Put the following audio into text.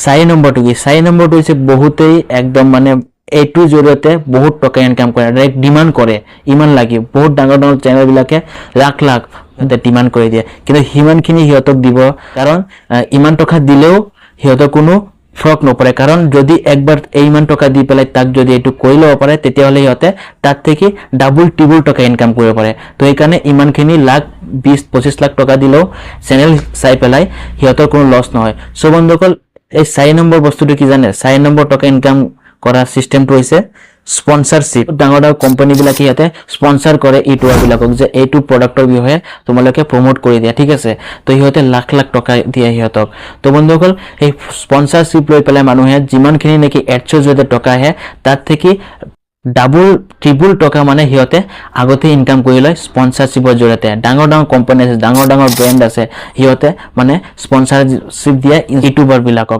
চাৰি নম্বৰটো কি চাৰি নম্বৰটো হৈছে বহুতেই একদম মানে এইটোৰ জৰিয়তে বহুত টকা ইনকাম কৰে ডাইৰেক্ট ডিমান্ড কৰে ইমান লাগিব বহুত ডাঙৰ ডাঙৰ চেনেল বিলাকে লাখ লাখ ডিমান্ড কৰি দিয়ে কিন্তু সিমানখিনি সিহঁতক দিব কাৰণ ইমান টকা দিলেও সিহঁতৰ কোনো ফৰক নপৰে কাৰণ যদি একবাৰ ইমান টকা দি পেলাই তাক যদি এইটো কৰি ল'ব পাৰে তেতিয়াহ'লে সিহঁতে তাত থেকে ডাবল ট্ৰিবল টকা ইনকাম কৰিব পাৰে তো এইকাৰণে ইমানখিনি লাখ 20-25 লাখ টকা দিলেও চেনেল চাই পেলাই সিহঁতৰ কোনো লছ নহয় সো বন্ধুসকল এই 4 নম্বৰ বস্তুটো কি জানে 4 নম্বৰ টকা ইনকাম কৰা সিস্টেমটো হৈছে স্পন্সৰশিপ ডাঙৰ ডাঙৰ কোম্পানী বিলাকে ইয়াতে স্পন্সৰ কৰে ইউটিউবাৰ বিলাকক যে এইটো প্ৰডাক্টৰ বিষয়ে তোমালোকে প্ৰমোট কৰি দিয়া ঠিক আছে তো সিহঁতে লাখ লাখ টকা দিয়ে সিহঁতক তো বন্ধুসকল এই স্পন্সৰশিপ লৈ পেলাই মানুহে যিমানখিনি নেকি এডছৰ জৰিয়তে টকা আহে তাত থেকে ডাবল ট্ৰিবল টকা মানে সিহঁতে আগতে ইনকাম কৰি লয় স্পন্সৰশিপৰ জৰিয়তে ডাঙৰ ডাঙৰ কোম্পানী আছে ডাঙৰ ডাঙৰ ব্ৰেণ্ড আছে সিহঁতে মানে স্পন্সৰশিপ দিয়ে ইউটিউবাৰ বিলাকক